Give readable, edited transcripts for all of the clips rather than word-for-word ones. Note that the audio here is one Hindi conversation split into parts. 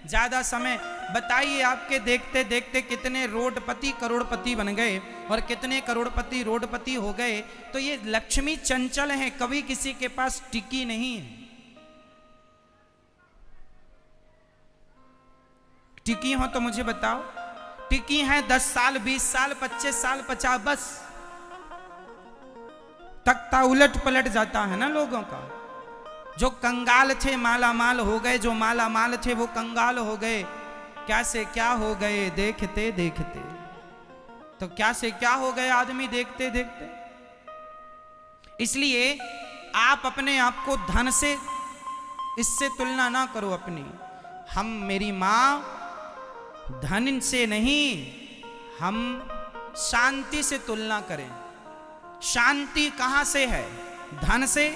ज्यादा समय। बताइए आपके देखते देखते कितने रोडपति करोड़पति बन गए और कितने करोड़पति रोडपति हो गए। तो ये लक्ष्मी चंचल है, कभी किसी के पास टिकी नहीं है। टिकी हो तो मुझे बताओ। टिकी है 10 साल 20 साल 25 साल 50, बस तख्ता उलट पलट जाता है ना लोगों का। जो कंगाल थे माला माल हो गए, जो माला माल थे वो कंगाल हो गए। क्या से क्या हो गए देखते देखते। तो क्या से क्या हो गए आदमी देखते देखते। इसलिए आप अपने आप को धन से इससे तुलना ना करो अपनी। हम मेरी मां धन से नहीं, हम शांति से तुलना करें। शांति कहां से है? धन से।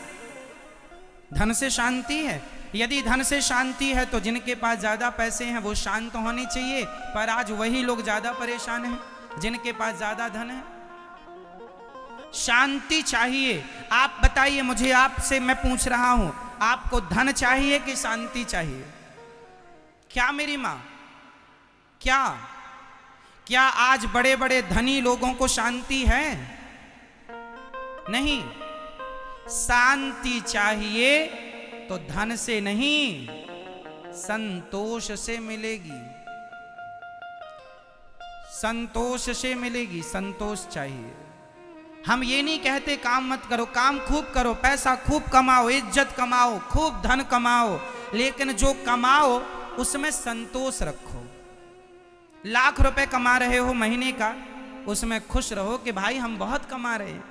धन से शांति है। यदि धन से शांति है तो जिनके पास ज्यादा पैसे हैं वो शांत होने चाहिए, पर आज वही लोग ज्यादा परेशान हैं जिनके पास ज्यादा धन है। शांति चाहिए। आप बताइए मुझे, आपसे मैं पूछ रहा हूं, आपको धन चाहिए कि शांति चाहिए? क्या मेरी मां, क्या आज बड़े बड़े धनी लोगों को शांति है? नहीं। शांति चाहिए तो धन से नहीं, संतोष से मिलेगी। संतोष से मिलेगी, संतोष चाहिए। हम ये नहीं कहते काम मत करो, काम खूब करो, पैसा खूब कमाओ, इज्जत कमाओ, खूब धन कमाओ, लेकिन जो कमाओ उसमें संतोष रखो। लाख रुपए कमा रहे हो महीने का, उसमें खुश रहो कि भाई हम बहुत कमा रहे हैं।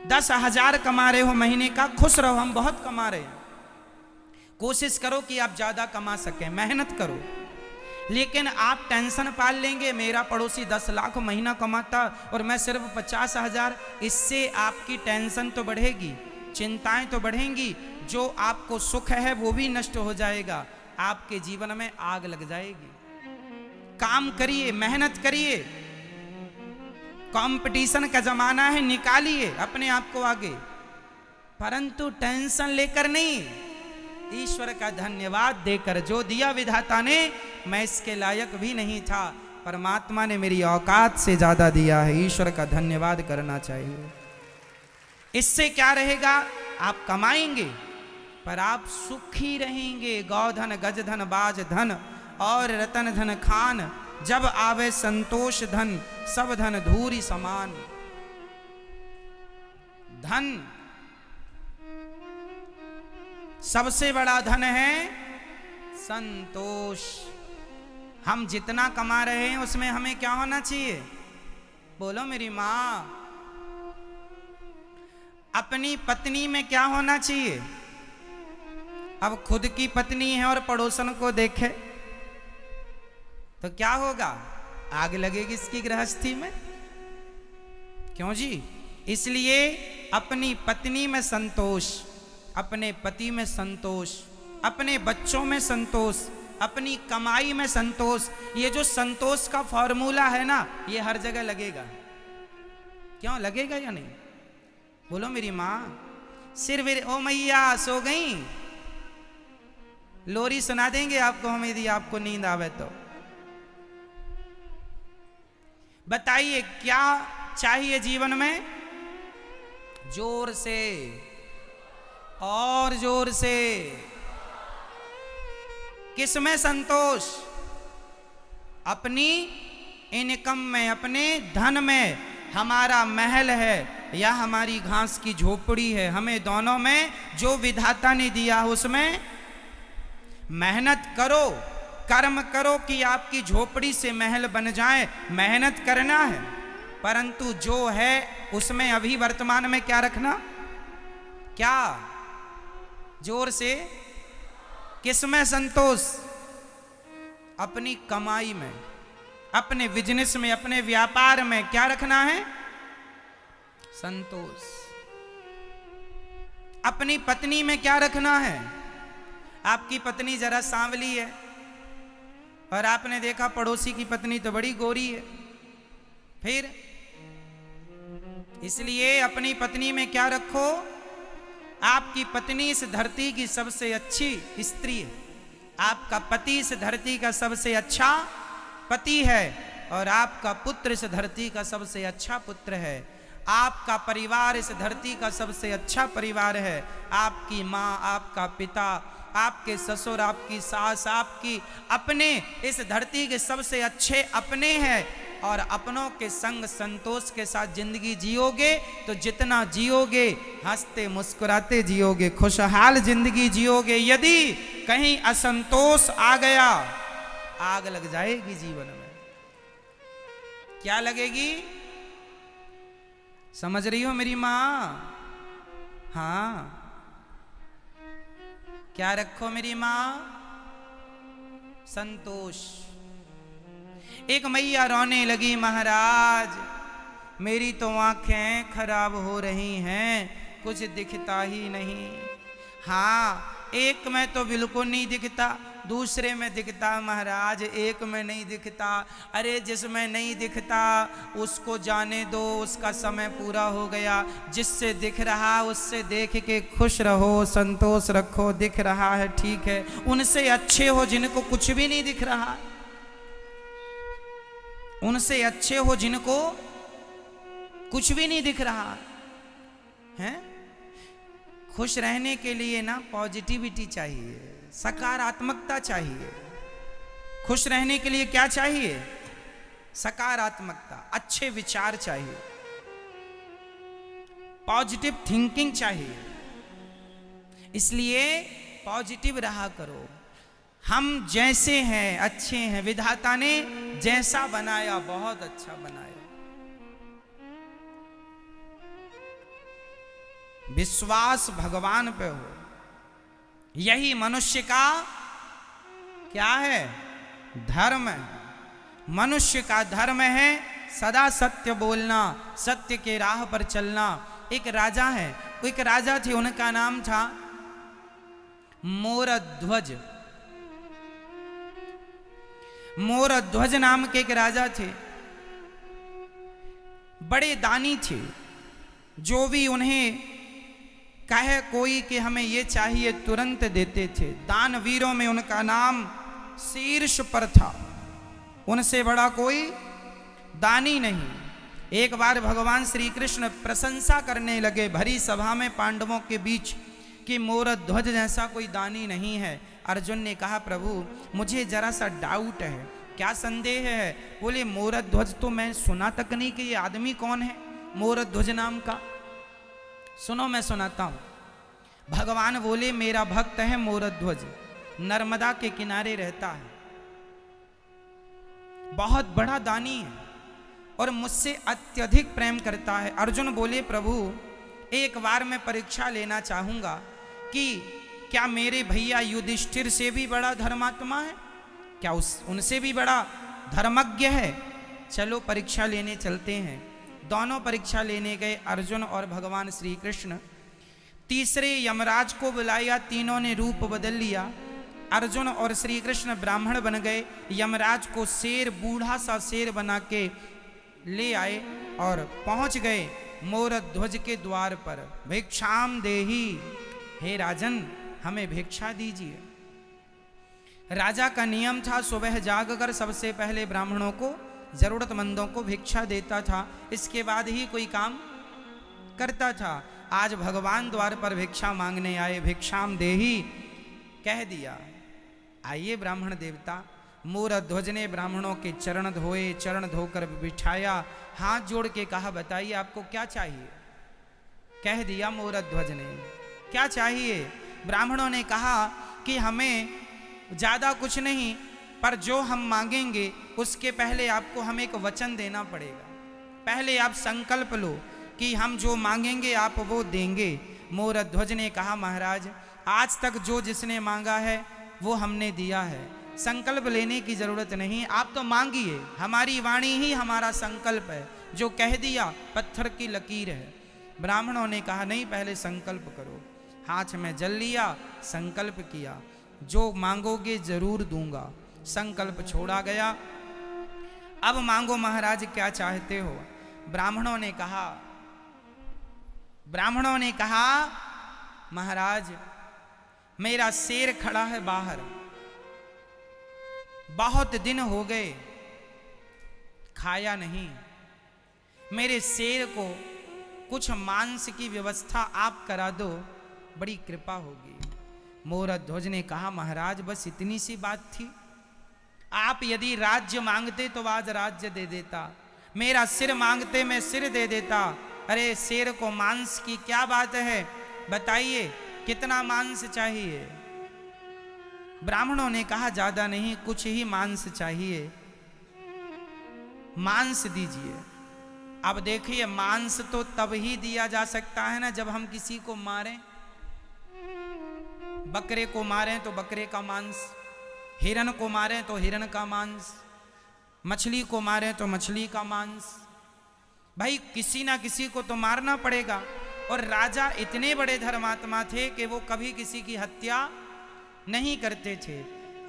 10,000 कमा रहे हो महीने का, खुश रहो हम बहुत कमा रहे हैं। कोशिश करो कि आप ज्यादा कमा सकें, मेहनत करो। लेकिन आप टेंशन पाल लेंगे, मेरा पड़ोसी 10 लाख महीना कमाता और मैं सिर्फ 50,000, इससे आपकी टेंशन तो बढ़ेगी, चिंताएं तो बढ़ेंगी। जो आपको सुख है वो भी नष्ट हो जाएगा, आपके जीवन में आग लग जाएगी। काम करिए, मेहनत करिए। कंपटीशन का जमाना है, निकालिए अपने आप को आगे, परंतु टेंशन लेकर नहीं। ईश्वर का धन्यवाद देकर, जो दिया विधाता ने, मैं इसके लायक भी नहीं था, परमात्मा ने मेरी औकात से ज्यादा दिया है। ईश्वर का धन्यवाद करना चाहिए। इससे क्या रहेगा? आप कमाएंगे पर आप सुखी रहेंगे। गौधन गजधन बाज धन और रतन धन खान, जब आवे संतोष धन सब धन धूरी समान। धन सबसे बड़ा धन है संतोष। हम जितना कमा रहे हैं उसमें हमें क्या होना चाहिए? बोलो मेरी मां। अपनी पत्नी में क्या होना चाहिए? अब खुद की पत्नी है और पड़ोसन को देखे तो क्या होगा? आग लगेगी इसकी गृहस्थी में। क्यों जी? इसलिए अपनी पत्नी में संतोष, अपने पति में संतोष, अपने बच्चों में संतोष, अपनी कमाई में संतोष। ये जो संतोष का फॉर्मूला है ना, ये हर जगह लगेगा। क्यों लगेगा या नहीं? बोलो मेरी मां। सिर ओ मैया सो गई, लोरी सुना देंगे आपको हम, यदि आपको नींद आवे तो। बताइए क्या चाहिए जीवन में? जोर से और जोर से। किसमें संतोष? अपनी इनकम में, अपने धन में। हमारा महल है या हमारी घास की झोपड़ी है, हमें दोनों में जो विधाता ने दिया उसमें मेहनत करो, कर्म करो कि आपकी झोपड़ी से महल बन जाए। मेहनत करना है, परंतु जो है उसमें अभी वर्तमान में क्या रखना? क्या? जोर से। किसमें संतोष? अपनी कमाई में, अपने बिजनेस में, अपने व्यापार में क्या रखना है? संतोष। अपनी पत्नी में क्या रखना है? आपकी पत्नी जरा सांवली है और आपने देखा पड़ोसी की पत्नी तो बड़ी गोरी है, फिर इसलिए अपनी पत्नी में क्या रखो? आपकी पत्नी इस धरती की सबसे अच्छी स्त्री है, आपका पति इस धरती का सबसे अच्छा पति है और आपका पुत्र इस धरती का सबसे अच्छा पुत्र है। आपका परिवार इस धरती का सबसे अच्छा परिवार है। आपकी माँ, आपका पिता, आपके ससुर, आपकी सास, आपकी अपने इस धरती के सबसे अच्छे अपने हैं। और अपनों के संग संतोष के साथ जिंदगी जियोगे तो जितना जियोगे हंसते मुस्कुराते जियोगे, खुशहाल जिंदगी जियोगे। यदि कहीं असंतोष आ गया, आग लग जाएगी जीवन में। क्या लगेगी? समझ रही हो मेरी मां? हाँ, क्या रखो मेरी मां? संतोष। एक मैया रोने लगी, महाराज मेरी तो आंखें खराब हो रही हैं, कुछ दिखता ही नहीं। हाँ, एक में तो बिल्कुल नहीं दिखता, दूसरे में दिखता महाराज, एक में नहीं दिखता। अरे जिसमें नहीं दिखता उसको जाने दो, उसका समय पूरा हो गया। जिससे दिख रहा उससे देख के खुश रहो, संतोष रखो। दिख रहा है ठीक है, उनसे अच्छे हो जिनको कुछ भी नहीं दिख रहा, उनसे अच्छे हो जिनको कुछ भी नहीं दिख रहा है। खुश रहने के लिए ना पॉजिटिविटी चाहिए, सकारात्मकता चाहिए। खुश रहने के लिए क्या चाहिए? सकारात्मकता, अच्छे विचार चाहिए, पॉजिटिव थिंकिंग चाहिए। इसलिए पॉजिटिव रहा करो। हम जैसे हैं अच्छे हैं, विधाता ने जैसा बनाया बहुत अच्छा बनाया। विश्वास भगवान पे हो, यही मनुष्य का क्या है? धर्म है। मनुष्य का धर्म है सदा सत्य बोलना, सत्य के राह पर चलना। एक राजा है, एक राजा थे, उनका नाम था मोरध्वज। मोरध्वज नाम के एक राजा थे, बड़े दानी थे। जो भी उन्हें कहे कोई कि हमें ये चाहिए तुरंत देते थे। दानवीरों में उनका नाम शीर्ष पर था, उनसे बड़ा कोई दानी नहीं। एक बार भगवान श्री कृष्ण प्रशंसा करने लगे भरी सभा में पांडवों के बीच कि मोरध्वज जैसा कोई दानी नहीं है। अर्जुन ने कहा प्रभु मुझे जरा सा डाउट है, क्या संदेह है? बोले मोरध्वज तो मैं सुना तक नहीं कि ये आदमी कौन है मोरध्वज नाम का। सुनो मैं सुनाता हूं। भगवान बोले मेरा भक्त है मोरध्वज, नर्मदा के किनारे रहता है, बहुत बड़ा दानी है और मुझसे अत्यधिक प्रेम करता है। अर्जुन बोले प्रभु एक बार मैं परीक्षा लेना चाहूंगा कि क्या मेरे भैया युधिष्ठिर से भी बड़ा धर्मात्मा है? क्या उनसे भी बड़ा धर्मज्ञ है? चलो परीक्षा लेने चलते हैं। दोनों परीक्षा लेने गए, अर्जुन और भगवान श्री कृष्ण। तीसरे यमराज को बुलाया, तीनों ने रूप बदल लिया। अर्जुन और श्री कृष्ण ब्राह्मण बन गए, यमराज को शेर, बूढ़ा सा शेर बना के ले आए और पहुंच गए मोरध्वज के द्वार पर। भिक्षाम देही, हे राजन हमें भिक्षा दीजिए। राजा का नियम था सुबह जागकर सबसे पहले ब्राह्मणों को, जरूरतमंदों को भिक्षा देता था, इसके बाद ही कोई काम करता था। आज भगवान द्वार पर भिक्षा मांगने आए। भिक्षाम देही कह दिया। आइए ब्राह्मण देवता। मोरध्वज ने ब्राह्मणों के चरण धोए, चरण धोकर बिठाया, हाथ जोड़ के कहा बताइए आपको क्या चाहिए? कह दिया मोरध्वज ने क्या चाहिए? ब्राह्मणों ने कहा कि हमें ज़्यादा कुछ नहीं, पर जो हम मांगेंगे उसके पहले आपको हमें एक वचन देना पड़ेगा। पहले आप संकल्प लो कि हम जो मांगेंगे आप वो देंगे। मोरध्वज ने कहा महाराज आज तक जो जिसने मांगा है वो हमने दिया है, संकल्प लेने की जरूरत नहीं, आप तो मांगिए, हमारी वाणी ही हमारा संकल्प है, जो कह दिया पत्थर की लकीर है। ब्राह्मणों ने कहा नहीं पहले संकल्प करो। हाथ में जल लिया, संकल्प किया, जो मांगोगे जरूर दूंगा। संकल्प छोड़ा गया। अब मांगो महाराज क्या चाहते हो? ब्राह्मणों ने कहा महाराज मेरा शेर खड़ा है बाहर, बहुत दिन हो गए खाया नहीं, मेरे शेर को कुछ मांस की व्यवस्था आप करा दो, बड़ी कृपा होगी। मोरध्वज ने कहा महाराज बस इतनी सी बात थी, आप यदि राज्य मांगते तो आज राज्य दे देता, मेरा सिर मांगते मैं सिर दे देता। अरे शेर को मांस की क्या बात है, बताइए कितना मांस चाहिए। ब्राह्मणों ने कहा ज्यादा नहीं, कुछ ही मांस चाहिए, मांस दीजिए। अब देखिए मांस तो तब ही दिया जा सकता है ना जब हम किसी को मारें, बकरे को मारें तो बकरे का मांस, हिरण को मारें तो हिरण का मांस, मछली को मारें तो मछली का मांस। भाई किसी ना किसी को तो मारना पड़ेगा। और राजा इतने बड़े धर्मात्मा थे कि वो कभी किसी की हत्या नहीं करते थे।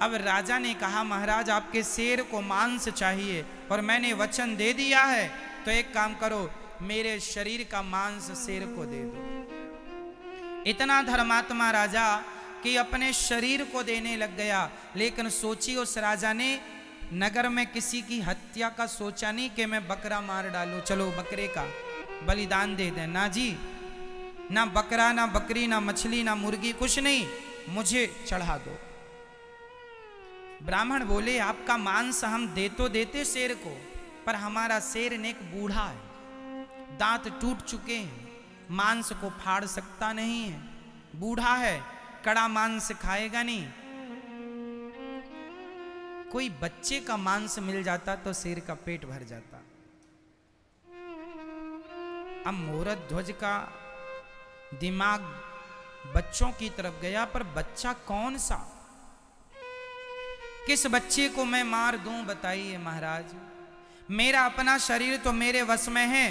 अब राजा ने कहा महाराज आपके शेर को मांस चाहिए और मैंने वचन दे दिया है, तो एक काम करो मेरे शरीर का मांस शेर को दे दो। इतना धर्मात्मा राजा कि अपने शरीर को देने लग गया। लेकिन सोची उस राजा ने नगर में किसी की हत्या का सोचा नहीं कि मैं बकरा मार डालूं, चलो बकरे का बलिदान दे दें। ना जी, ना बकरा, ना बकरी, ना मछली, ना मुर्गी, कुछ नहीं, मुझे चढ़ा दो। ब्राह्मण बोले आपका मांस हम दे तो देते शेर को, पर हमारा शेर नेक बूढ़ा है, दांत टूट चुके हैं, मांस को फाड़ सकता नहीं है, बूढ़ा है, कड़ा मांस खाएगा नहीं। कोई बच्चे का मांस मिल जाता तो शेर का पेट भर जाता। अब मोरध्वज का दिमाग बच्चों की तरफ गया, पर बच्चा कौन सा, किस बच्चे को मैं मार दूं बताइए महाराज। मेरा अपना शरीर तो मेरे वश में है,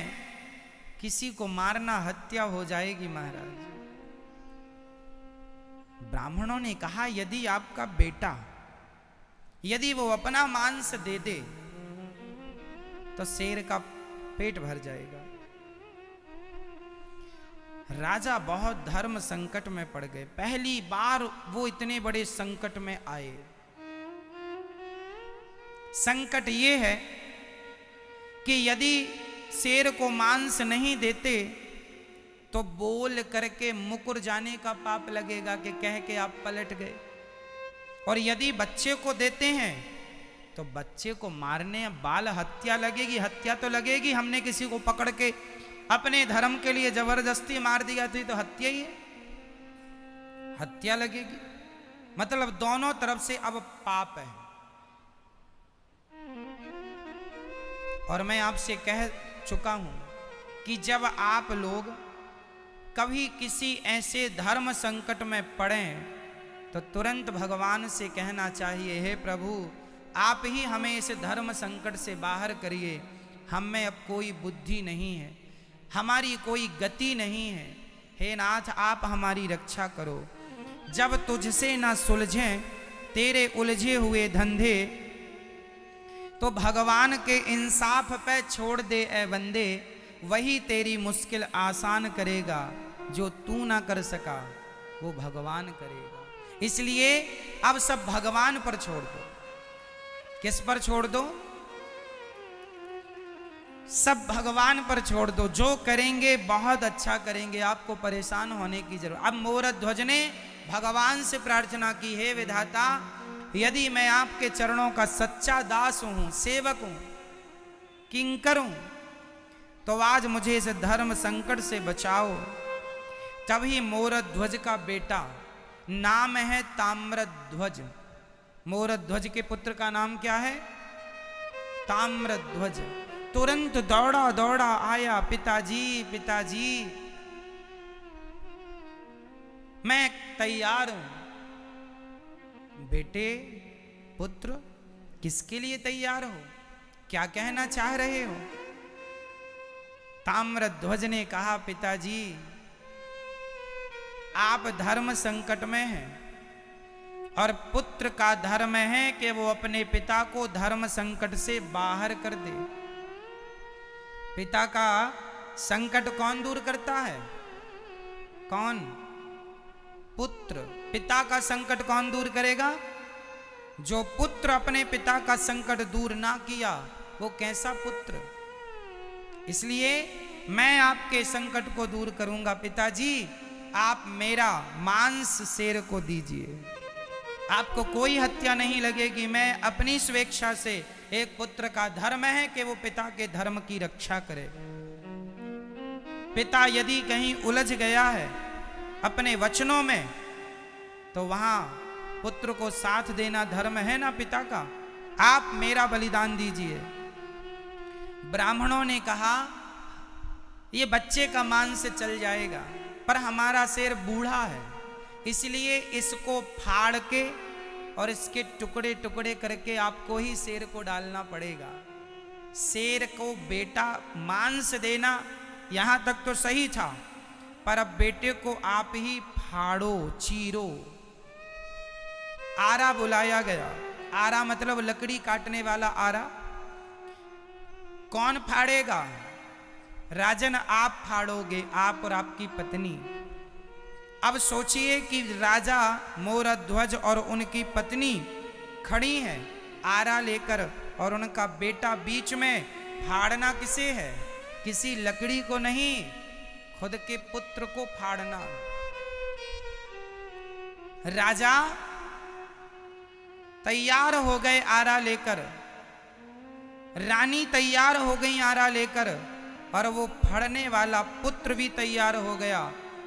किसी को मारना हत्या हो जाएगी महाराज। ब्राह्मणों ने कहा यदि आपका बेटा यदि वो अपना मांस दे दे तो शेर का पेट भर जाएगा। राजा बहुत धर्म संकट में पड़ गए, पहली बार वो इतने बड़े संकट में आए। संकट ये है कि यदि शेर को मांस नहीं देते तो बोल करके मुकर जाने का पाप लगेगा कि कह के आप पलट गए, और यदि बच्चे को देते हैं तो बच्चे को मारने बाल हत्या लगेगी। हत्या तो लगेगी, हमने किसी को पकड़ के अपने धर्म के लिए जबरदस्ती मार दिया थी तो हत्या ही है, हत्या लगेगी। मतलब दोनों तरफ से अब पाप है। और मैं आपसे कह चुका हूं कि जब आप लोग कभी किसी ऐसे धर्म संकट में पड़े तो तुरंत भगवान से कहना चाहिए हे प्रभु आप ही हमें इस धर्म संकट से बाहर करिए, हम में अब कोई बुद्धि नहीं है, हमारी कोई गति नहीं है, हे नाथ आप हमारी रक्षा करो। जब तुझसे ना सुलझें तेरे उलझे हुए धंधे, तो भगवान के इंसाफ पे छोड़ दे ए बंदे, वही तेरी मुश्किल आसान करेगा, जो तू ना कर सका वो भगवान करेगा। इसलिए अब सब भगवान पर छोड़ दो। किस पर छोड़ दो? सब भगवान पर छोड़ दो, जो करेंगे बहुत अच्छा करेंगे, आपको परेशान होने की जरूरत। अब मोरध्वज ने भगवान से प्रार्थना की, हे विधाता यदि मैं आपके चरणों का सच्चा दास हूं, सेवक हूं, किंकर हूं, तो आज मुझे इस धर्म संकट से बचाओ। तभी मोरध्वज का बेटा, नाम है ताम्रध्वज, मोरध्वज के पुत्र का नाम क्या है? ताम्रध्वज। तुरंत दौड़ा दौड़ा आया, पिताजी पिताजी मैं तैयार हूं। बेटे पुत्र किसके लिए तैयार हो, क्या कहना चाह रहे हो? ताम्रध्वज ने कहा पिताजी आप धर्म संकट में हैं और पुत्र का धर्म है कि वो अपने पिता को धर्म संकट से बाहर कर दे। पिता का संकट कौन दूर करता है? कौन? पुत्र। पिता का संकट कौन दूर करेगा? जो पुत्र अपने पिता का संकट दूर ना किया वो कैसा पुत्र। इसलिए मैं आपके संकट को दूर करूंगा पिताजी, आप मेरा मांस शेर को दीजिए, आपको कोई हत्या नहीं लगेगी। मैं अपनी स्वेच्छा से, एक पुत्र का धर्म है कि वो पिता के धर्म की रक्षा करे। पिता यदि कहीं उलझ गया है अपने वचनों में तो वहां पुत्र को साथ देना धर्म है ना पिता का। आप मेरा बलिदान दीजिए। ब्राह्मणों ने कहा ये बच्चे का मांस चल जाएगा, पर हमारा शेर बूढ़ा है, इसलिए इसको फाड़ के और इसके टुकड़े टुकड़े करके आपको ही शेर को डालना पड़ेगा। शेर को बेटा मांस देना यहां तक तो सही था, पर अब बेटे को आप ही फाड़ो, चीरो। आरा बुलाया गया। आरा मतलब लकड़ी काटने वाला आरा। कौन फाड़ेगा? राजन आप फाड़ोगे, आप और आपकी पत्नी। अब सोचिए कि राजा मोरध्वज और उनकी पत्नी खड़ी हैं आरा लेकर और उनका बेटा बीच में। फाड़ना किसे है? किसी लकड़ी को नहीं, खुद के पुत्र को फाड़ना। राजा तैयार हो गए आरा लेकर, रानी तैयार हो गई आरा लेकर, और वो फाड़ने वाला पुत्र भी तैयार हो गया,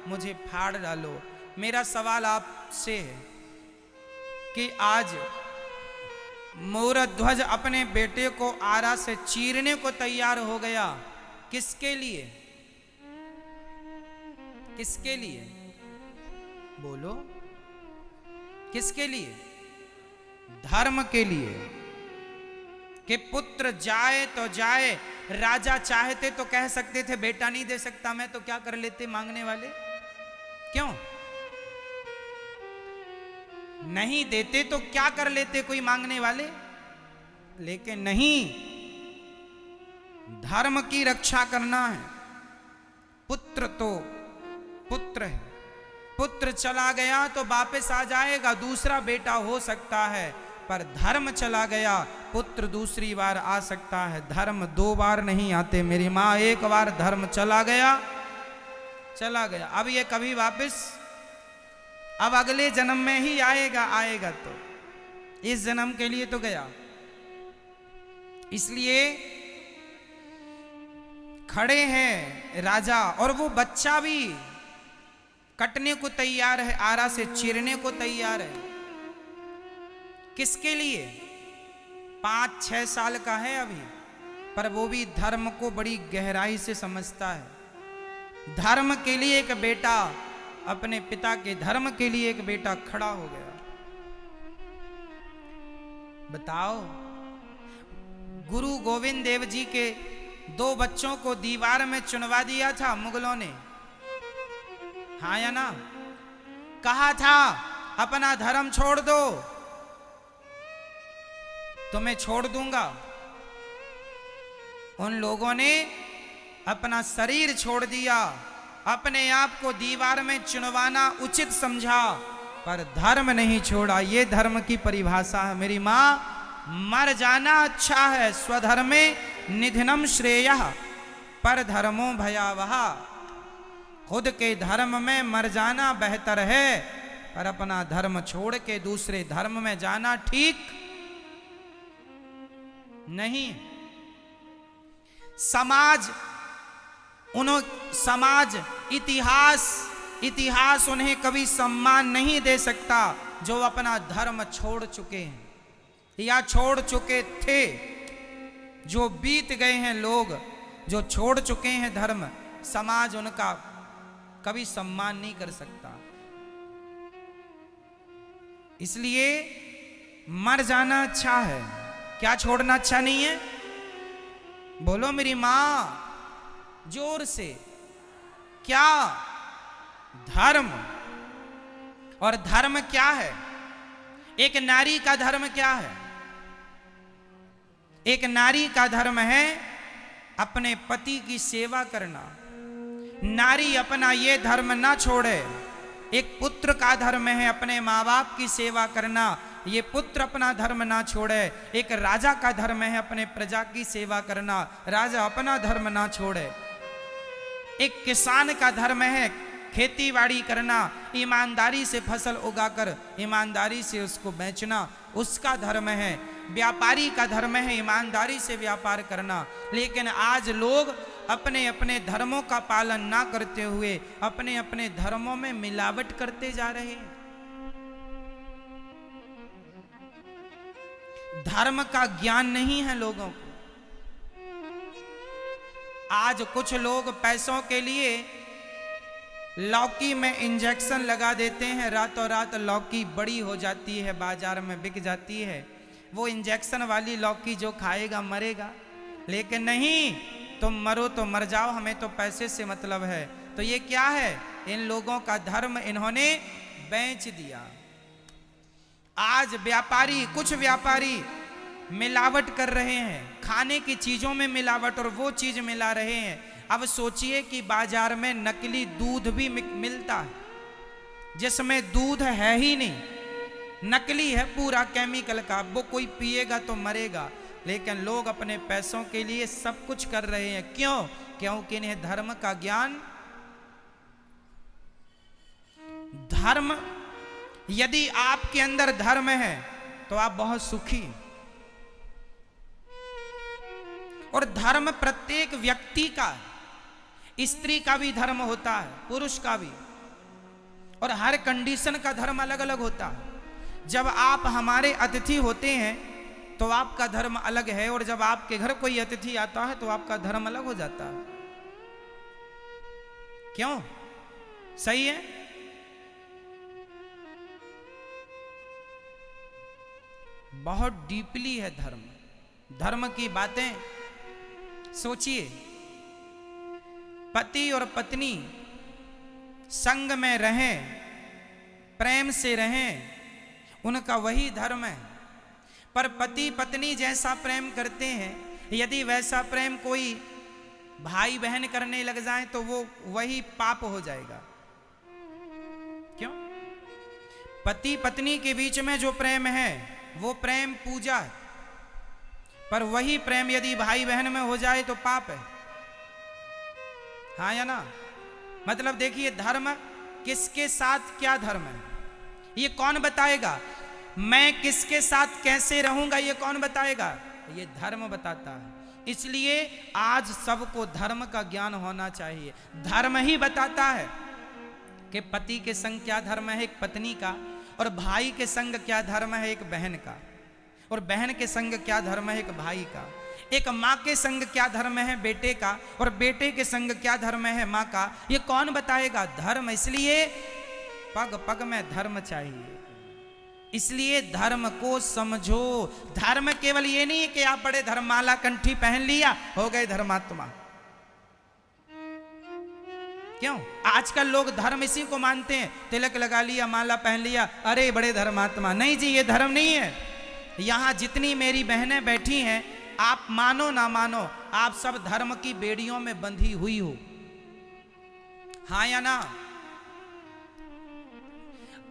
मुझे फाड़ डालो। मेरा सवाल आपसे है कि आज मोरध्वज अपने बेटे को आरा से चीरने को तैयार हो गया, किसके लिए? किसके लिए? बोलो, किसके लिए? धर्म के लिए, कि पुत्र जाए तो जाए। राजा चाहते तो कह सकते थे बेटा नहीं दे सकता मैं, तो क्या कर लेते मांगने वाले? क्यों नहीं देते? तो क्या कर लेते कोई मांगने वाले? लेकिन नहीं, धर्म की रक्षा करना है। पुत्र तो पुत्र है, पुत्र चला गया तो वापस आ जाएगा, दूसरा बेटा हो सकता है, पर धर्म चला गया पुत्र दूसरी बार आ सकता है। धर्म दो बार नहीं आते मेरी माँ, एक बार धर्म चला गया चला गया, अब ये कभी वापस, अब अगले जन्म में ही आएगा। आएगा तो इस जन्म के लिए तो गया। इसलिए खड़े हैं राजा, और वो बच्चा भी कटने को तैयार है, आरा से चीरने को तैयार है। किसके लिए? 5-6 साल का है अभी, पर वो भी धर्म को बड़ी गहराई से समझता है। धर्म के लिए एक बेटा, अपने पिता के धर्म के लिए एक बेटा खड़ा हो गया। बताओ, गुरु गोविंद देव जी के 2 बच्चों को दीवार में चुनवा दिया था मुगलों ने, हाँ या ना? कहा था अपना धर्म छोड़ दो, तुम्हें छोड़ दूंगा। उन लोगों ने अपना शरीर छोड़ दिया, अपने आप को दीवार में चुनवाना उचित समझा, पर धर्म नहीं छोड़ा। ये धर्म की परिभाषा है मेरी माँ। मर जाना अच्छा है, स्वधर्मे निधनम श्रेयः, पर धर्मो भयावह। खुद के धर्म में मर जाना बेहतर है, पर अपना धर्म छोड़ के दूसरे धर्म में जाना ठीक नहीं। समाज इतिहास उन्हें कभी सम्मान नहीं दे सकता जो अपना धर्म छोड़ चुके हैं या छोड़ चुके थे। जो बीत गए हैं लोग, जो छोड़ चुके हैं धर्म, समाज उनका कभी सम्मान नहीं कर सकता। इसलिए मर जाना अच्छा है, क्या छोड़ना अच्छा नहीं है? बोलो मेरी मां जोर से। क्या? धर्म। और धर्म क्या है? एक नारी का धर्म क्या है? एक नारी का धर्म है अपने पति की सेवा करना। नारी अपना ये धर्म ना छोड़े। एक पुत्र का धर्म है अपने माँ बाप की सेवा करना, ये पुत्र अपना धर्म ना छोड़े। एक राजा का धर्म है अपने प्रजा की सेवा करना, राजा अपना धर्म ना छोड़े। एक किसान का धर्म है खेती बाड़ी करना, ईमानदारी से फसल उगाकर ईमानदारी से उसको बेचना, उसका धर्म है। व्यापारी का धर्म है ईमानदारी से व्यापार करना। लेकिन आज लोग अपने अपने धर्मों का पालन ना करते हुए अपने अपने धर्मों में मिलावट करते जा रहे हैं। धर्म का ज्ञान नहीं है लोगों को। आज कुछ लोग पैसों के लिए लौकी में इंजेक्शन लगा देते हैं, रातों रात लौकी बड़ी हो जाती है, बाजार में बिक जाती है। वो इंजेक्शन वाली लौकी जो खाएगा मरेगा, लेकिन नहीं, तुम मरो तो मर जाओ, हमें तो पैसे से मतलब है। तो ये क्या है? इन लोगों का धर्म इन्होंने बेच दिया। आज व्यापारी, कुछ व्यापारी मिलावट कर रहे हैं, खाने की चीजों में मिलावट, और वो चीज मिला रहे हैं। अब सोचिए कि बाजार में नकली दूध भी मिलता है जिसमें दूध है ही नहीं, नकली है, पूरा केमिकल का। वो कोई पिएगा तो मरेगा। लेकिन लोग अपने पैसों के लिए सब कुछ कर रहे हैं। क्यों? क्योंकि इन्हें धर्म का ज्ञान, धर्म, यदि आपके अंदर धर्म है तो आप बहुत सुखी। और धर्म प्रत्येक व्यक्ति का, स्त्री का भी धर्म होता है, पुरुष का भी, और हर कंडीशन का धर्म अलग अलग होता है। जब आप हमारे अतिथि होते हैं तो आपका धर्म अलग है, और जब आपके घर कोई अतिथि आता है तो आपका धर्म अलग हो जाता है। क्यों? सही है? बहुत डीपली है धर्म। धर्म की बातें सोचिए। पति और पत्नी संग में रहें, प्रेम से रहें, उनका वही धर्म है। पर पति पत्नी जैसा प्रेम करते हैं, यदि वैसा प्रेम कोई भाई बहन करने लग जाए तो वो वही पाप हो जाएगा। क्यों? पति पत्नी के बीच में जो प्रेम है वो प्रेम पूजा है, पर वही प्रेम यदि भाई बहन में हो जाए तो पाप है। हाँ या ना? मतलब देखिए, धर्म किसके साथ क्या धर्म है ये कौन बताएगा? मैं किसके साथ कैसे रहूंगा ये कौन बताएगा? ये धर्म बताता है। इसलिए आज सबको धर्म का ज्ञान होना चाहिए। धर्म ही बताता है कि पति के संग क्या धर्म है एक पत्नी का, और भाई के संग क्या धर्म है एक बहन का, और बहन के संग क्या धर्म है एक भाई का, एक माँ के संग क्या धर्म है बेटे का, और बेटे के संग क्या धर्म है माँ का। ये कौन बताएगा? धर्म। इसलिए पग पग में धर्म चाहिए। इसलिए धर्म को समझो। धर्म केवल ये नहीं है कि आप बड़े धर्ममाला कंठी पहन लिया हो गए धर्मात्मा। क्यों? आजकल लोग धर्म इसी को मानते हैं, तिलक लगा लिया, माला पहन लिया, अरे बड़े धर्मात्मा। नहीं जी, ये धर्म नहीं है। यहां जितनी मेरी बहनें बैठी हैं, आप मानो ना मानो, आप सब धर्म की बेड़ियों में बंधी हुई हो। हाँ या ना?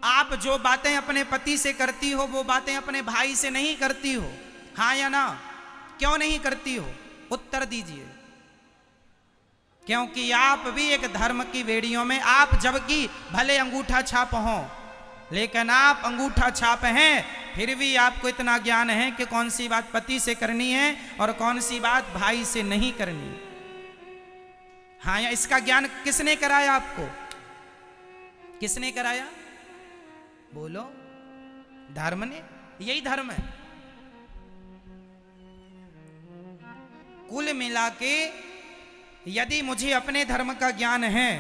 आप जो बातें अपने पति से करती हो वो बातें अपने भाई से नहीं करती हो। हाँ या ना? क्यों नहीं करती हो? उत्तर दीजिए। क्योंकि आप भी एक धर्म की बेड़ियों में, आप जबकि भले अंगूठा छाप हो, लेकिन आप अंगूठा छाप हैं, फिर भी आपको इतना ज्ञान है कि कौन सी बात पति से करनी है और कौन सी बात भाई से नहीं करनी। हाँ, या इसका ज्ञान किसने कराया आपको? किसने कराया? बोलो। धर्म ने। यही धर्म है। कुल मिला के यदि मुझे अपने धर्म का ज्ञान है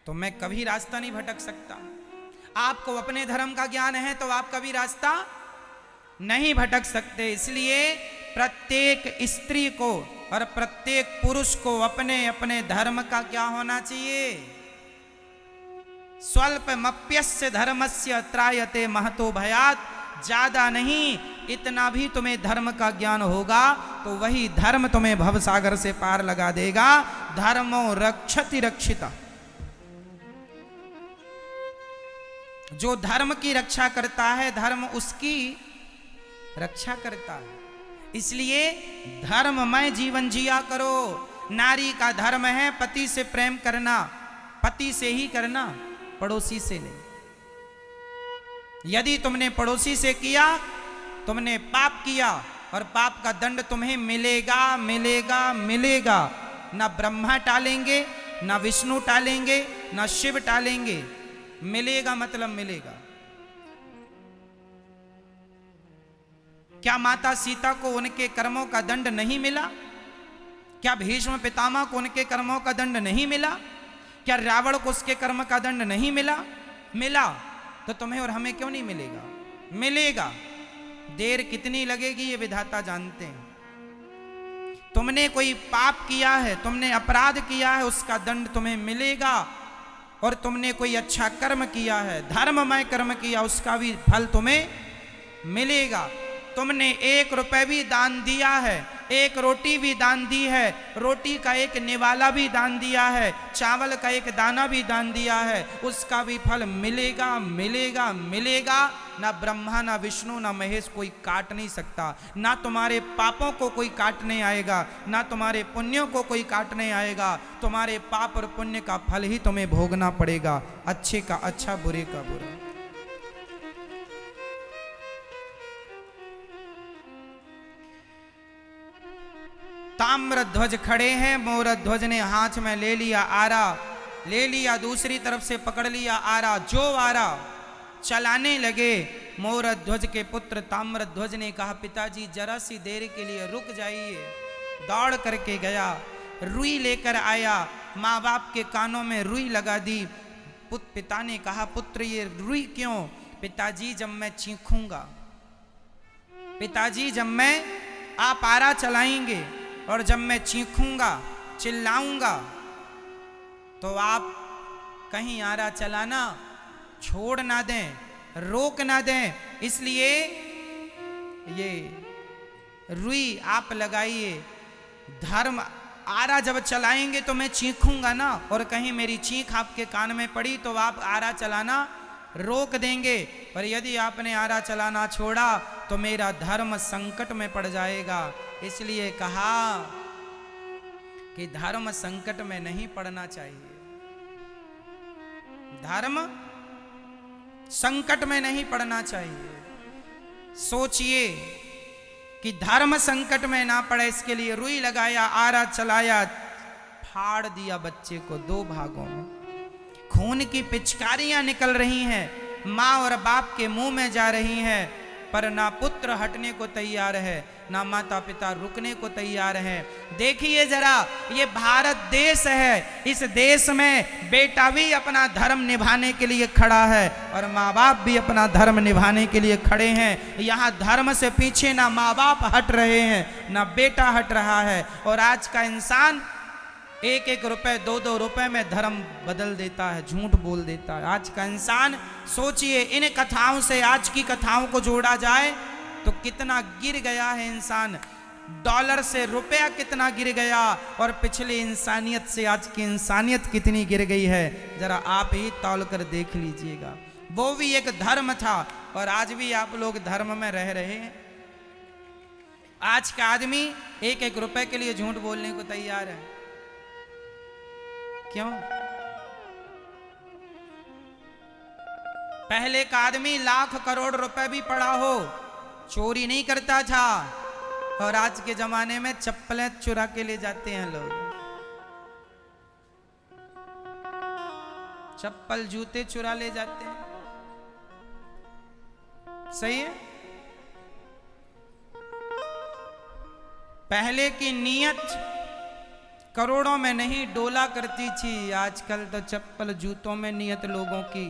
तो मैं कभी रास्ता नहीं भटक सकता। आपको अपने धर्म का ज्ञान है तो आप कभी रास्ता नहीं भटक सकते। इसलिए प्रत्येक स्त्री को और प्रत्येक पुरुष को अपने अपने धर्म का क्या होना चाहिए? स्वल्पमप्यस्य धर्मस्य त्रायते महतो भयात्। ज्यादा नहीं, इतना भी तुम्हें धर्म का ज्ञान होगा तो वही धर्म तुम्हें भवसागर से पार लगा देगा। धर्मो रक्षति रक्षिता। जो धर्म की रक्षा करता है धर्म उसकी रक्षा करता है। इसलिए धर्ममय जीवन जिया करो। नारी का धर्म है पति से प्रेम करना, पति से ही करना, पड़ोसी से नहीं। यदि तुमने पड़ोसी से किया तुमने पाप किया और पाप का दंड तुम्हें मिलेगा मिलेगा मिलेगा। ना ब्रह्मा टालेंगे, ना विष्णु टालेंगे, ना शिव टालेंगे। मिलेगा मतलब मिलेगा। क्या माता सीता को उनके कर्मों का दंड नहीं मिला? क्या भीष्म पितामह को उनके कर्मों का दंड नहीं मिला? क्या रावण को उसके कर्म का दंड नहीं मिला? मिला। तो तुम्हें और हमें क्यों नहीं मिलेगा? मिलेगा। देर कितनी लगेगी ये विधाता जानते हैं। तुमने कोई पाप किया है, तुमने अपराध किया है, उसका दंड तुम्हें मिलेगा। और तुमने कोई अच्छा कर्म किया है, धर्ममय कर्म किया, उसका भी फल तुम्हें मिलेगा। तुमने 1 रुपए भी दान दिया है, 1 रोटी भी दान दी है, रोटी का 1 निवाला भी दान दिया है, चावल का 1 दाना भी दान दिया है, उसका भी फल मिलेगा मिलेगा मिलेगा। ना ब्रह्मा, ना विष्णु, ना महेश कोई काट नहीं सकता। ना तुम्हारे पापों को कोई काटने आएगा, ना तुम्हारे पुण्यों को कोई काटने आएगा। तुम्हारे पाप और पुण्य का फल ही तुम्हें भोगना पड़ेगा। अच्छे का अच्छा, बुरे का बुरा। ताम्र ध्वज खड़े हैं, मोर ध्वज ने हाथ में ले लिया आरा, ले लिया दूसरी तरफ से पकड़ लिया आरा। जो आरा चलाने लगे, मोर ध्वज के पुत्र ताम्र ध्वज ने कहा पिताजी जरा सी देर के लिए रुक जाइए। दौड़ करके गया, रुई लेकर आया, माँ बाप के कानों में रुई लगा दी। पिता ने कहा पुत्र ये रुई क्यों? पिताजी जब मैं चीखूंगा, पिताजी जब मैं, आप आरा चलाएंगे और जब मैं चीखूंगा, चिल्लाऊंगा, तो आप कहीं आरा चलाना छोड़ ना दें, रोक ना दें। इसलिए ये रुई आप लगाइए। धर्म आरा जब चलाएंगे तो मैं चीखूंगा ना, और कहीं मेरी चीख आपके कान में पड़ी तो आप आरा चलाना रोक देंगे। पर यदि आपने आरा चलाना छोड़ा तो मेरा धर्म संकट में पड़ जाएगा। इसलिए कहा कि धर्म संकट में नहीं पड़ना चाहिए। धर्म संकट में नहीं पड़ना चाहिए। सोचिए कि धर्म संकट में ना पड़े, इसके लिए रुई लगाया, आरा चलाया, फाड़ दिया बच्चे को 2 भागों में। खून की पिचकारियां निकल रही हैं, माँ और बाप के मुंह में जा रही हैं, पर ना पुत्र हटने को तैयार है, ना माता पिता रुकने को तैयार हैं। देखिए जरा, ये भारत देश है, इस देश में बेटा भी अपना धर्म निभाने के लिए खड़ा है और माँ बाप भी अपना धर्म निभाने के लिए खड़े हैं। यहाँ धर्म से पीछे ना माँ बाप हट रहे हैं, ना बेटा हट रहा है। और आज का इंसान 1-1 रुपए 2-2 रुपए में धर्म बदल देता है, झूठ बोल देता है। आज का इंसान, सोचिए इन कथाओं से आज की कथाओं को जोड़ा जाए तो कितना गिर गया है इंसान। डॉलर से रुपया कितना गिर गया और पिछली इंसानियत से आज की इंसानियत कितनी गिर गई है, जरा आप ही तौल कर देख लीजिएगा। वो भी एक धर्म था और आज भी आप लोग धर्म में रह रहे हैं। आज का आदमी 1-1 रुपए के लिए झूठ बोलने को तैयार है। क्यों? पहले का आदमी लाख करोड़ रुपए भी पड़ा हो चोरी नहीं करता था, और आज के जमाने में चप्पलें चुरा के ले जाते हैं लोग। चप्पल जूते चुरा ले जाते हैं। सही है? पहले की नियत करोड़ों में नहीं डोला करती थी, आजकल तो चप्पल जूतों में नियत लोगों की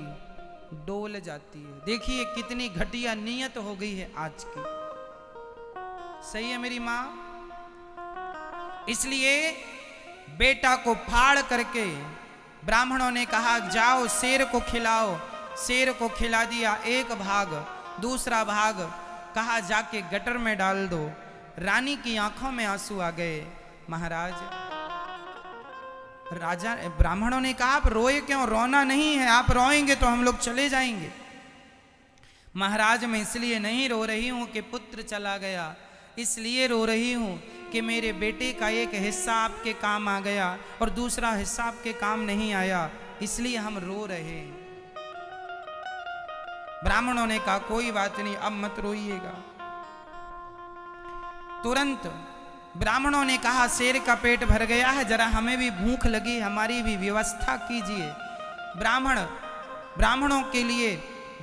डोल जाती है। देखिए कितनी घटिया नियत हो गई है आज की। सही है मेरी माँ? इसलिए बेटा को फाड़ करके ब्राह्मणों ने कहा जाओ शेर को खिलाओ। शेर को खिला दिया 1 भाग, दूसरा भाग कहा जाके गटर में डाल दो। रानी की आंखों में आंसू आ गए। महाराज, राजा, ब्राह्मणों ने कहा आप रोए क्यों? रोना नहीं है, आप रोएंगे तो हम लोग चले जाएंगे। महाराज मैं इसलिए नहीं रो रही हूं कि पुत्र चला गया, इसलिए रो रही हूं कि मेरे बेटे का एक हिस्सा आपके काम आ गया और दूसरा हिस्सा आपके काम नहीं आया, इसलिए हम रो रहे हैं। ब्राह्मणों ने कहा कोई बात नहीं, अब मत रोइएगा। तुरंत ब्राह्मणों ने कहा शेर का पेट भर गया है, जरा हमें भी भूख लगी, हमारी भी व्यवस्था कीजिए। ब्राह्मणों के लिए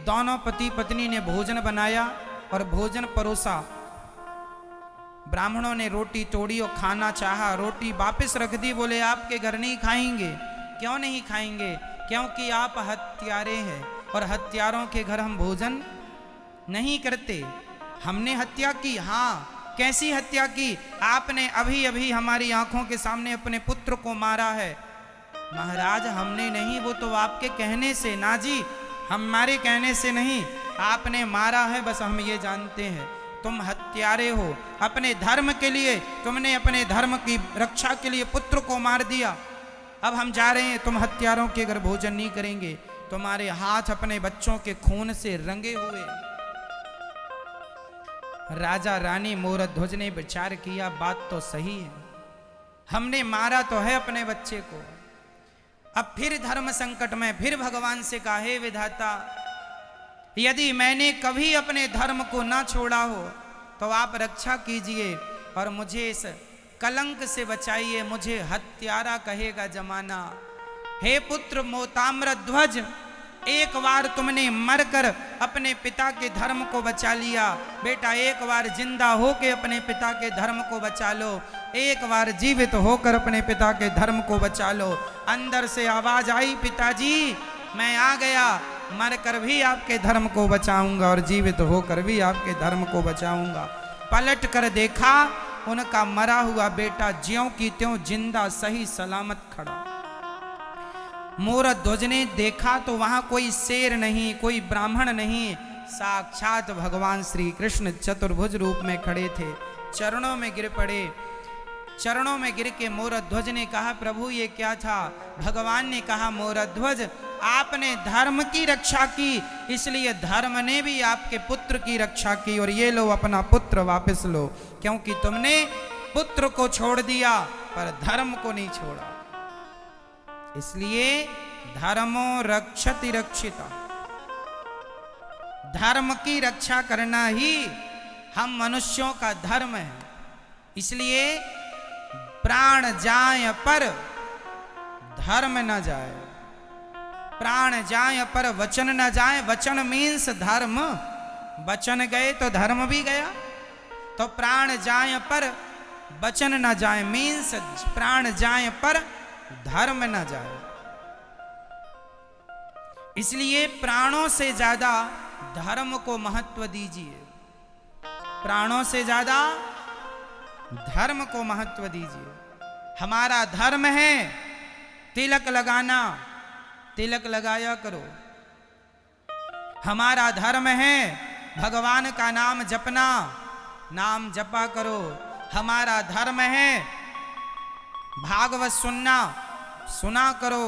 दोनों पति पत्नी ने भोजन बनाया और भोजन परोसा। ब्राह्मणों ने रोटी तोड़ी और खाना चाहा, रोटी वापस रख दी, बोले आपके घर नहीं खाएंगे। क्यों नहीं खाएंगे? क्योंकि आप हत्यारे हैं और हत्यारों के घर हम भोजन नहीं करते। हमने हत्या की? हाँ। कैसी हत्या की? आपने अभी अभी हमारी आंखों के सामने अपने पुत्र को मारा है। महाराज हमने नहीं, वो तो आपके कहने से। ना जी, हमारे कहने से नहीं, आपने मारा है, बस हम ये जानते हैं। तुम हत्यारे हो, अपने धर्म के लिए, तुमने अपने धर्म की रक्षा के लिए पुत्र को मार दिया। अब हम जा रहे हैं, तुम हत्यारों के घर भोजन नहीं करेंगे। तुम्हारे हाथ अपने बच्चों के खून से रंगे हुए। राजा रानी मोरध्वज ने विचार किया, बात तो सही है, हमने मारा तो है अपने बच्चे को। अब फिर धर्म संकट में फिर भगवान से कहा, हे विधाता, यदि मैंने कभी अपने धर्म को ना छोड़ा हो तो आप रक्षा कीजिए और मुझे इस कलंक से बचाइए, मुझे हत्यारा कहेगा जमाना। हे पुत्र मोताम्रध्वज, एक बार तुमने मरकर अपने पिता के धर्म को बचा लिया, बेटा एक बार जिंदा होकर अपने पिता के धर्म को बचा लो, एक बार जीवित होकर अपने पिता के धर्म को बचा लो। अंदर से आवाज आई, पिताजी मैं आ गया, मरकर भी आपके धर्म को बचाऊंगा और जीवित होकर भी आपके धर्म को बचाऊंगा। पलट कर देखा, उनका मरा हुआ बेटा ज्यों की त्यों जिंदा सही सलामत खड़ा। मोरध्वज ने देखा तो वहां कोई शेर नहीं, कोई ब्राह्मण नहीं, साक्षात भगवान श्री कृष्ण चतुर्भुज रूप में खड़े थे। चरणों में गिर पड़े। चरणों में गिर के मोरध्वज ने कहा, प्रभु ये क्या था? भगवान ने कहा, मोरध्वज आपने धर्म की रक्षा की, इसलिए धर्म ने भी आपके पुत्र की रक्षा की, और ये लो अपना पुत्र वापस लो, क्योंकि तुमने पुत्र को छोड़ दिया पर धर्म को नहीं छोड़ा। इसलिए धर्मो रक्षति रक्षिता, धर्म की रक्षा करना ही हम मनुष्यों का धर्म है। इसलिए प्राण जाए पर धर्म न जाए, प्राण जाए पर वचन न जाए। वचन मीन्स धर्म, वचन गए तो धर्म भी गया। तो प्राण जाए पर वचन न जाए मीन्स प्राण जाए पर धर्म न जाए। इसलिए प्राणों से ज्यादा धर्म को महत्व दीजिए, प्राणों से ज्यादा धर्म को महत्व दीजिए। हमारा धर्म है तिलक लगाना, तिलक लगाया करो। हमारा धर्म है भगवान का नाम जपना, नाम जपा करो। हमारा धर्म है भागवत सुनना, सुना करो।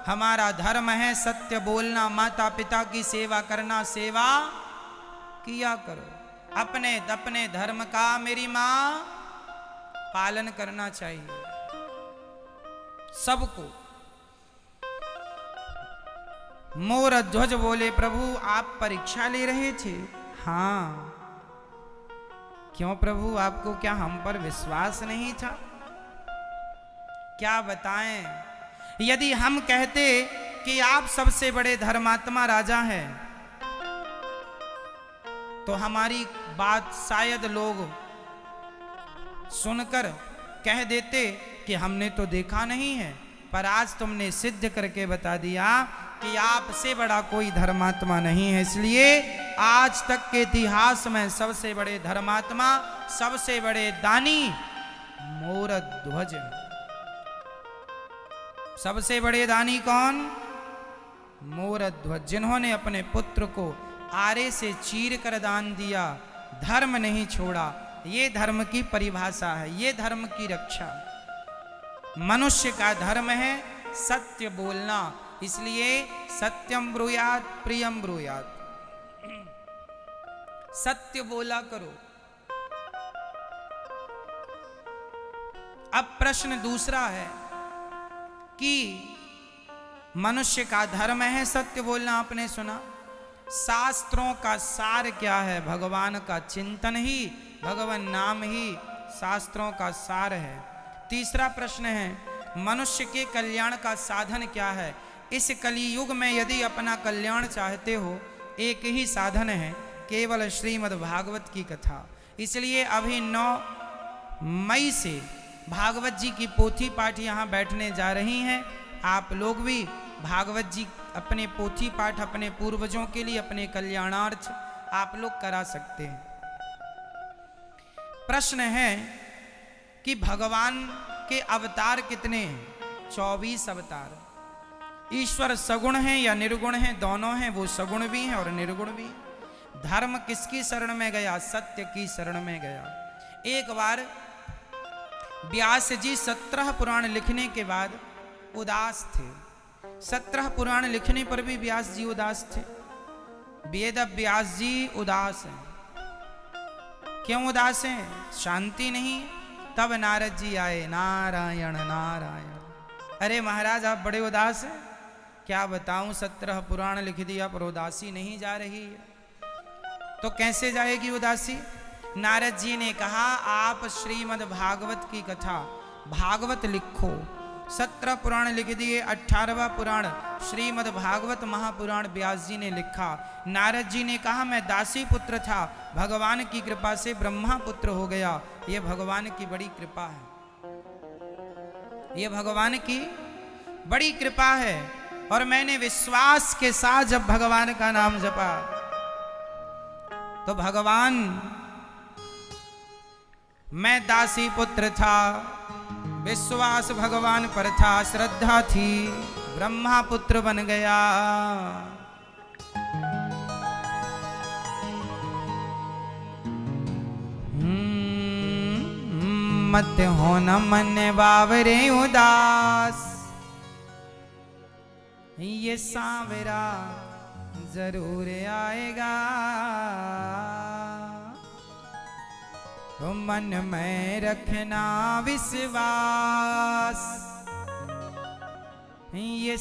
हमारा धर्म है सत्य बोलना, माता पिता की सेवा करना, सेवा किया करो। अपने अपने धर्म का मेरी माँ पालन करना चाहिए सबको। मोरध्वज बोले, प्रभु आप परीक्षा ले रहे थे? हाँ। क्यों प्रभु, आपको क्या हम पर विश्वास नहीं था? क्या बताएं, यदि हम कहते कि आप सबसे बड़े धर्मात्मा राजा हैं तो हमारी बात शायद लोग सुनकर कह देते कि हमने तो देखा नहीं है, पर आज तुमने सिद्ध करके बता दिया कि आपसे बड़ा कोई धर्मात्मा नहीं है। इसलिए आज तक के इतिहास में सबसे बड़े धर्मात्मा, सबसे बड़े दानी मोरध्वज। सबसे बड़े दानी कौन? मोरध्वज, जिन्होंने अपने पुत्र को आरे से चीर कर दान दिया, धर्म नहीं छोड़ा। ये धर्म की परिभाषा है, ये धर्म की रक्षा। मनुष्य का धर्म है सत्य बोलना, इसलिए सत्यम ब्रूयात प्रियम ब्रूयात। सत्य बोला करो। अब प्रश्न दूसरा है कि मनुष्य का धर्म है सत्य बोलना, आपने सुना। शास्त्रों का सार क्या है? भगवान का चिंतन ही, भगवान नाम ही शास्त्रों का सार है। तीसरा प्रश्न है, मनुष्य के कल्याण का साधन क्या है? इस कलियुग में यदि अपना कल्याण चाहते हो, एक ही साधन है, केवल श्रीमद् भागवत की कथा। इसलिए अभी 9 मई से भागवत जी की पोथी पाठ यहाँ बैठने जा रही हैं। आप लोग भी भागवत जी अपने पोथी पाठ अपने पूर्वजों के लिए, अपने कल्याणार्थ आप लोग करा सकते हैं। प्रश्न है कि भगवान के अवतार कितने हैं? 24 अवतार। ईश्वर सगुण है या निर्गुण है? दोनों हैं, वो सगुण भी हैं और निर्गुण भी हैं। धर्म किसकी शरण में गया? सत्य की शरण में गया। एक बार व्यास जी 17 पुराण लिखने के बाद उदास थे। 17 पुराण लिखने पर भी व्यास जी उदास थे। वेद व्यास जी उदास हैं। क्यों उदास हैं? शांति नहीं। तब नारद जी आए, नारायण नारायण। अरे महाराज आप बड़े उदास हैं। क्या बताऊं, 17 पुराण लिख दिया पर उदासी नहीं जा रही है। तो कैसे जाएगी उदासी? नारद जी ने कहा आप श्रीमद् भागवत की कथा भागवत लिखो। 17 पुराण लिख दिए। 18वां पुराण श्रीमद् भागवत महापुराण व्यास जी ने लिखा। नारद जी ने कहा मैं दासी पुत्र था, भगवान की कृपा से ब्रह्मा पुत्र हो गया। ये भगवान की बड़ी कृपा है, ये भगवान की बड़ी कृपा है। और मैंने विश्वास के साथ जब भगवान का नाम जपा तो भगवान, मैं दासी पुत्र था, विश्वास भगवान पर था, श्रद्धा थी, ब्रह्मा पुत्र बन गया। मत हो न मन बावरे उदास, ये सांवरा जरूर आएगा। तो मन में रखना विश्वास, ये